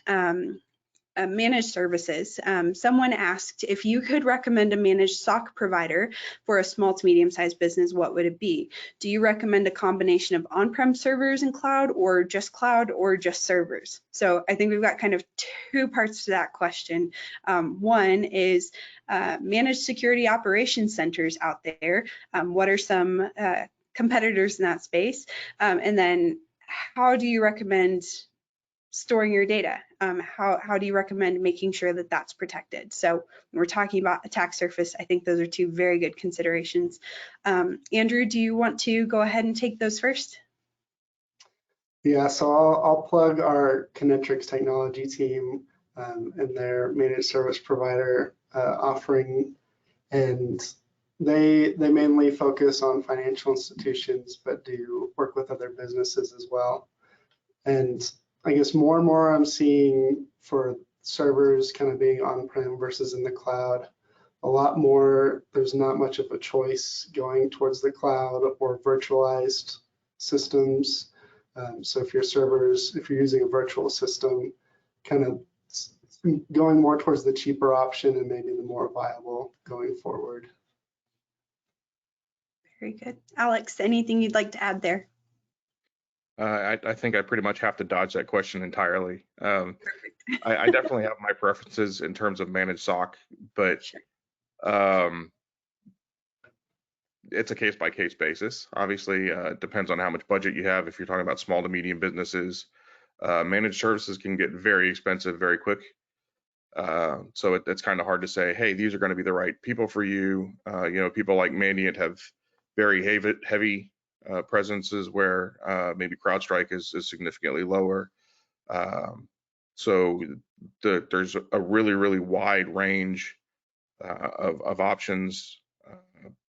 managed services. Someone asked if you could recommend a managed SOC provider for a small to medium-sized business, what would it be? Do you recommend a combination of on-prem servers and cloud, or just servers? So I think we've got kind of two parts to that question. One is managed security operations centers out there. What are some competitors in that space? And then how do you recommend storing your data? How do you recommend making sure that that's protected? So when we're talking about attack surface, I think those are two very good considerations. Andrew, do you want to go ahead and take those first? Yeah, so I'll plug our CoNetrix technology team and their managed service provider offering, and they mainly focus on financial institutions, but do work with other businesses as well. And I guess more and more I'm seeing for servers kind of being on-prem versus in the cloud, a lot more, there's not much of a choice going towards the cloud or virtualized systems. So if you're using a virtual system, kind of going more towards the cheaper option and maybe the more viable going forward. Very good. Alex, anything you'd like to add there? I think I pretty much have to dodge that question entirely. I definitely have my preferences in terms of managed SOC, but it's a case-by-case basis. Obviously, it depends on how much budget you have. If you're talking about small to medium businesses, managed services can get very expensive very quick. So it's kind of hard to say, hey, these are going to be the right people for you. People like Mandiant have very heavy presences where maybe CrowdStrike is significantly lower. So there's a really, really wide range of options.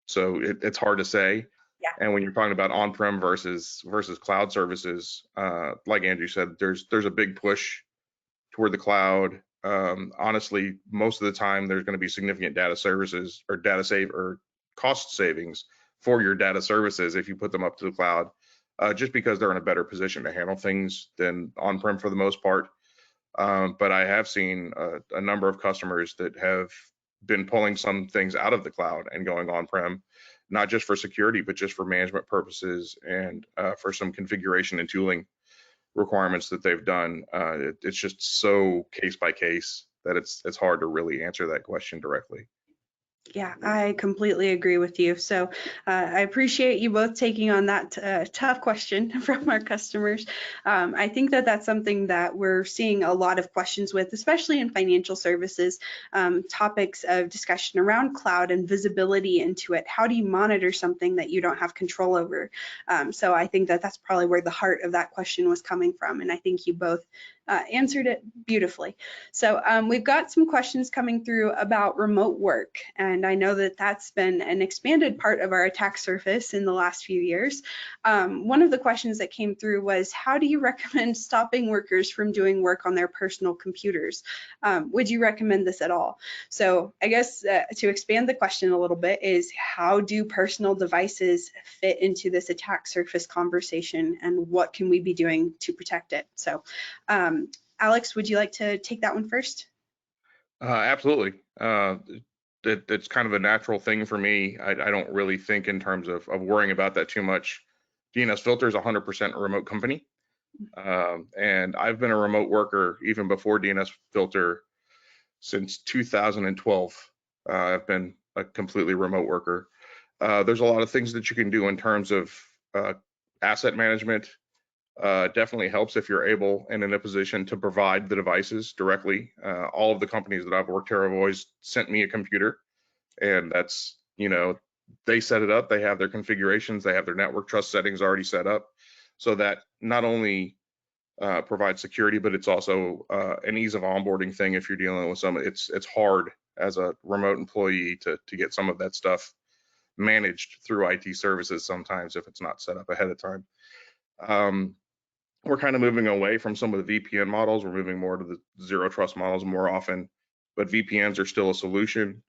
So it's hard to say. Yeah. And when you're talking about on-prem versus cloud services, like Andrew said, there's a big push toward the cloud. Honestly, most of the time there's going to be significant data services or cost savings for your data services if you put them up to the cloud, just because they're in a better position to handle things than on-prem for the most part. But I have seen a number of customers that have been pulling some things out of the cloud and going on-prem, not just for security, but just for management purposes and for some configuration and tooling requirements that they've done. It's just so case by case that it's hard to really answer that question directly. Yeah, I completely agree with you. So I appreciate you both taking on that tough question from our customers. I think that that's something that we're seeing a lot of questions with, especially in financial services, topics of discussion around cloud and visibility into it. How do you monitor something that you don't have control over? So I think that that's probably where the heart of that question was coming from. And I think you both answered it beautifully. So we've got some questions coming through about remote work, and I know that that's been an expanded part of our attack surface in the last few years. One of the questions that came through was, how do you recommend stopping workers from doing work on their personal computers? Would you recommend this at all? So I guess to expand the question a little bit is, how do personal devices fit into this attack surface conversation, and what can we be doing to protect it? So Alex, would you like to take that one first? Absolutely. It's kind of a natural thing for me. I don't really think in terms of worrying about that too much. DNSFilter is a 100% remote company. And I've been a remote worker even before DNSFilter since 2012. I've been a completely remote worker. There's a lot of things that you can do in terms of asset management. Definitely helps if you're able and in a position to provide the devices directly. All of the companies that I've worked here have always sent me a computer, and that's, they set it up, they have their configurations, they have their network trust settings already set up, so that not only provides security, but it's also an ease of onboarding thing if you're dealing with some. It's hard as a remote employee to get some of that stuff managed through IT services sometimes if it's not set up ahead of time. We're kind of moving away from some of the VPN models. We're moving more to the zero trust models more often, but VPNs are still a solution.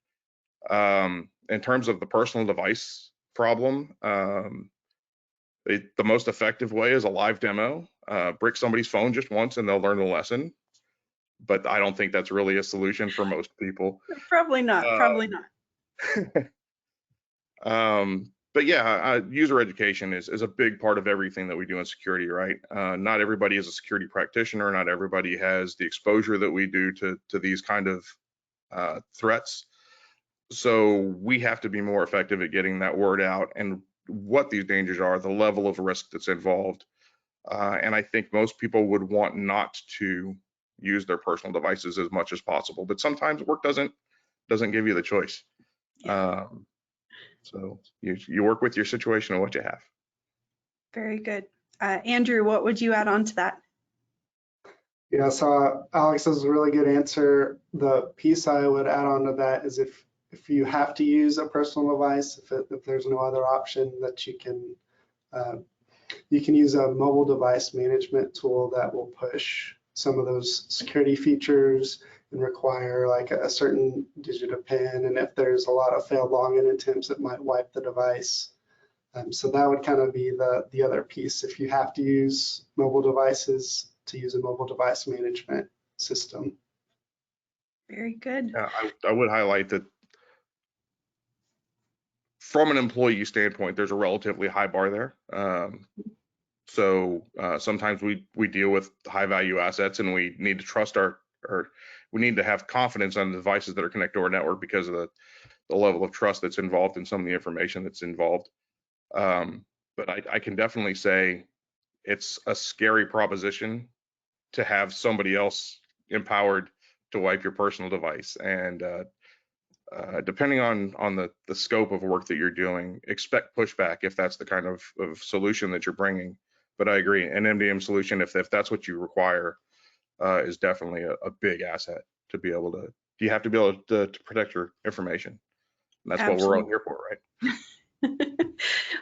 In terms of the personal device problem, the most effective way is a live demo. Brick somebody's phone just once and they'll learn the lesson. But I don't think that's really a solution for most people. Probably not, probably not. But yeah, user education is a big part of everything that we do in security, right? Not everybody is a security practitioner. Not everybody has the exposure that we do to these kind of threats. So we have to be more effective at getting that word out and what these dangers are, the level of risk that's involved. And I think most people would want not to use their personal devices as much as possible, but sometimes work doesn't give you the choice. Yeah. So you work with your situation and what you have. Very good. Andrew, what would you add on to that? Yeah, so Alex, this is a really good answer. The piece I would add on to that is if you have to use a personal device, if there's no other option, that you can use a mobile device management tool that will push some of those security features and require like a certain digit of PIN. And if there's a lot of failed login attempts, it might wipe the device. So that would kind of be the other piece. If you have to use mobile devices, to use a mobile device management system. Very good. I would highlight that from an employee standpoint, there's a relatively high bar there. So sometimes we deal with high value assets, and we need to trust we need to have confidence on the devices that are connected to our network because of the level of trust that's involved in some of the information that's involved. But I can definitely say it's a scary proposition to have somebody else empowered to wipe your personal device. And depending on the scope of work that you're doing, expect pushback if that's the kind of solution that you're bringing. But I agree, an MDM solution, if that's what you require, is definitely a big asset to be able to. You have to be able to protect your information. And that's Absolutely. What we're all here for, right?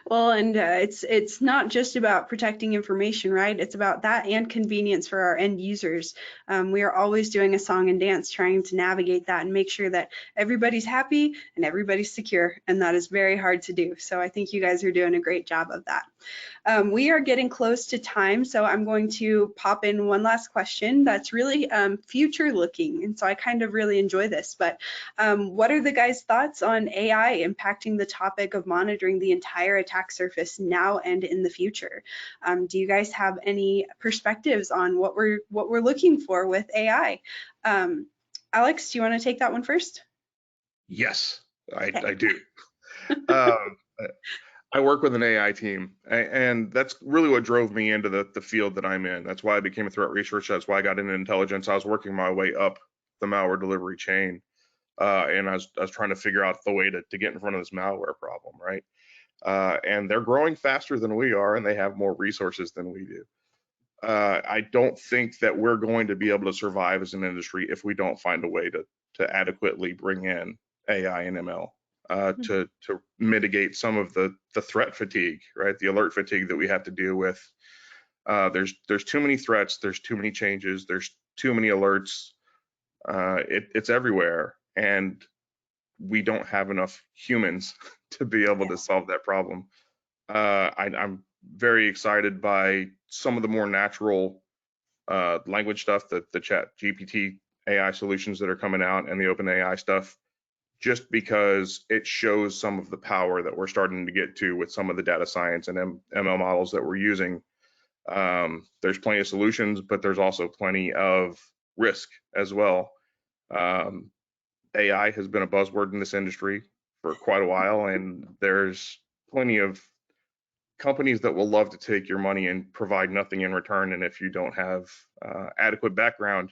Well, and it's not just about protecting information, right? It's about that and convenience for our end users. We are always doing a song and dance trying to navigate that and make sure that everybody's happy and everybody's secure, and that is very hard to do. So I think you guys are doing a great job of that. We are getting close to time, so I'm going to pop in one last question that's really future looking, and so I kind of really enjoy this, but what are the guys' thoughts on AI impacting the topic of monitoring the entire attack surface now and in the future? Do you guys have any perspectives on what we're looking for with AI? Alex, do you want to take that one first? Yes. I do. Um, I work with an AI team, and that's really what drove me into the field that I'm in. That's why I became a threat researcher. That's why I got into intelligence. I was working my way up the malware delivery chain, and I was trying to figure out the way to get in front of this malware problem, right? And they're growing faster than we are, and they have more resources than we do. I don't think that we're going to be able to survive as an industry if we don't find a way to adequately bring in AI and ML to mitigate some of the threat fatigue, right? The alert fatigue that we have to deal with. There's too many threats, there's too many changes, there's too many alerts. It's everywhere, and we don't have enough humans to be able to solve that problem. I'm very excited by some of the more natural language stuff, the chat GPT AI solutions that are coming out and the open AI stuff, just because it shows some of the power that we're starting to get to with some of the data science and ML models that we're using. There's plenty of solutions, but there's also plenty of risk as well. AI has been a buzzword in this industry for quite a while, and there's plenty of companies that will love to take your money and provide nothing in return. And if you don't have adequate background,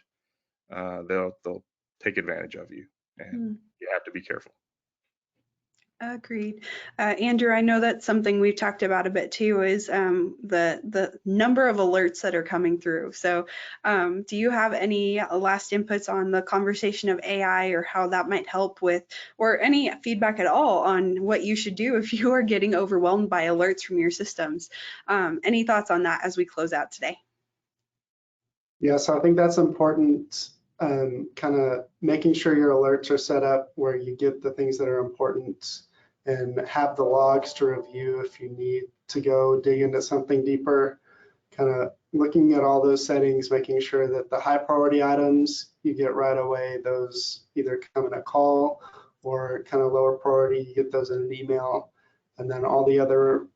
they'll take advantage of you, and you have to be careful. Agreed. Andrew, I know that's something we've talked about a bit too, is the number of alerts that are coming through. So do you have any last inputs on the conversation of AI, or how that might help with, or any feedback at all on what you should do if you are getting overwhelmed by alerts from your systems? Any thoughts on that as we close out today? Yeah, so I think that's important, kind of making sure your alerts are set up where you get the things that are important and have the logs to review if you need to go dig into something deeper, kind of looking at all those settings, making sure that the high priority items you get right away, those either come in a call or kind of lower priority, you get those in an email, and then all the other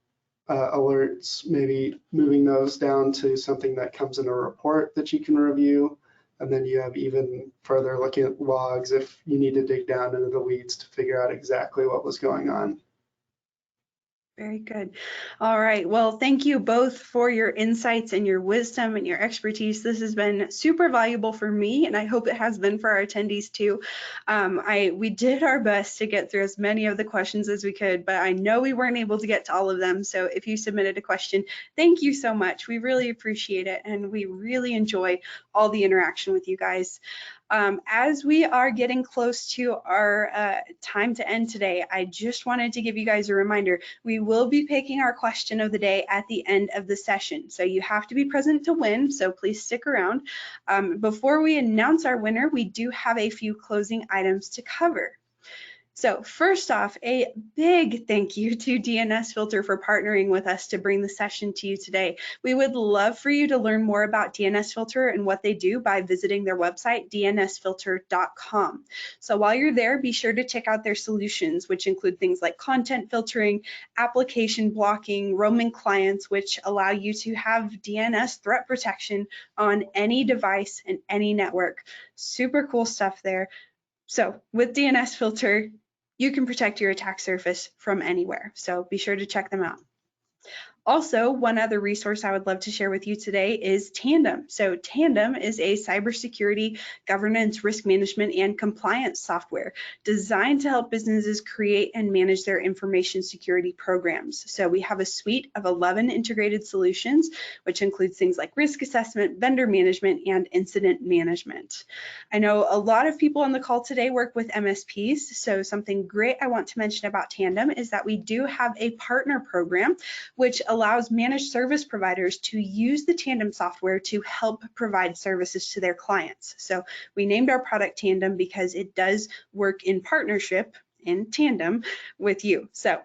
alerts, maybe moving those down to something that comes in a report that you can review. And then you have even further looking at logs if you need to dig down into the weeds to figure out exactly what was going on. Very good. All right. Well, thank you both for your insights and your wisdom and your expertise. This has been super valuable for me, and I hope it has been for our attendees too. We did our best to get through as many of the questions as we could, but I know we weren't able to get to all of them. So if you submitted a question, thank you so much. We really appreciate it, and we really enjoy all the interaction with you guys. As we are getting close to our time to end today, I just wanted to give you guys a reminder. We will be picking our question of the day at the end of the session. So you have to be present to win, so please stick around. Before we announce our winner, we do have a few closing items to cover. So first off, a big thank you to DNSFilter for partnering with us to bring the session to you today. We would love for you to learn more about DNSFilter and what they do by visiting their website, DNSFilter.com. So while you're there, be sure to check out their solutions, which include things like content filtering, application blocking, roaming clients, which allow you to have DNS threat protection on any device and any network. Super cool stuff there. So with DNSFilter, you can protect your attack surface from anywhere. So be sure to check them out. Also, one other resource I would love to share with you today is Tandem. So Tandem is a cybersecurity, governance, risk management, and compliance software designed to help businesses create and manage their information security programs. So we have a suite of 11 integrated solutions, which includes things like risk assessment, vendor management, and incident management. I know a lot of people on the call today work with MSPs, so something great I want to mention about Tandem is that we do have a partner program, which allows managed service providers to use the Tandem software to help provide services to their clients. So we named our product Tandem because it does work in partnership, in tandem with you. So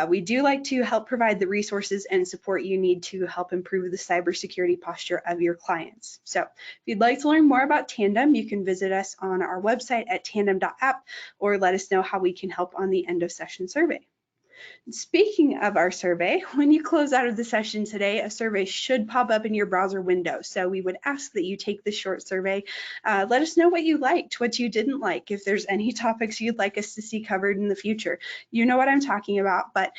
we do like to help provide the resources and support you need to help improve the cybersecurity posture of your clients. So if you'd like to learn more about Tandem, you can visit us on our website at tandem.app or let us know how we can help on the end of session survey. Speaking of our survey, when you close out of the session today, a survey should pop up in your browser window. So we would ask that you take this short survey. Let us know what you liked, what you didn't like, if there's any topics you'd like us to see covered in the future. You know what I'm talking about, but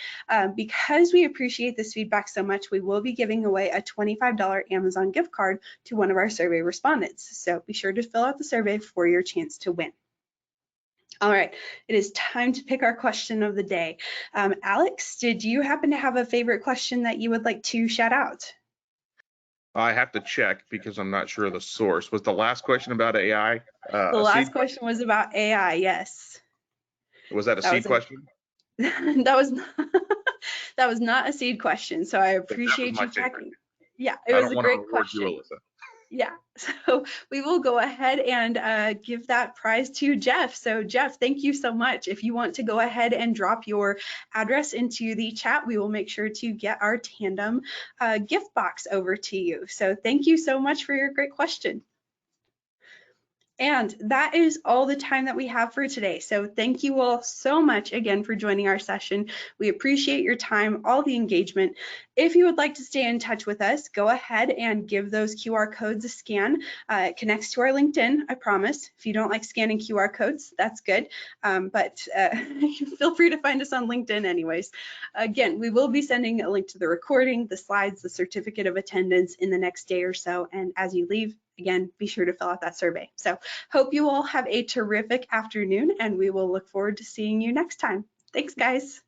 because we appreciate this feedback so much, we will be giving away a $25 Amazon gift card to one of our survey respondents. So be sure to fill out the survey for your chance to win. All right, it is time to pick our question of the day. Alex, did you happen to have a favorite question that you would like to shout out? I have to check because I'm not sure of the source. Was the last question about AI? The last question was about AI, yes. Was that a seed question? That was not, that was not a seed question, so I appreciate you checking. Yeah, it was a great question. You, Alyssa. Yeah, so we will go ahead and give that prize to Jeff. So Jeff, thank you so much. If you want to go ahead and drop your address into the chat, we will make sure to get our Tandem gift box over to you. So thank you so much for your great question. And that is all the time that we have for today. So thank you all so much again for joining our session. We appreciate your time, all the engagement. If you would like to stay in touch with us, go ahead and give those QR codes a scan. It connects to our LinkedIn, I promise. If you don't like scanning QR codes, that's good. But feel free to find us on LinkedIn anyways. Again, we will be sending a link to the recording, the slides, the certificate of attendance in the next day or so. And as you leave, again, be sure to fill out that survey. So hope you all have a terrific afternoon, and we will look forward to seeing you next time. Thanks, guys.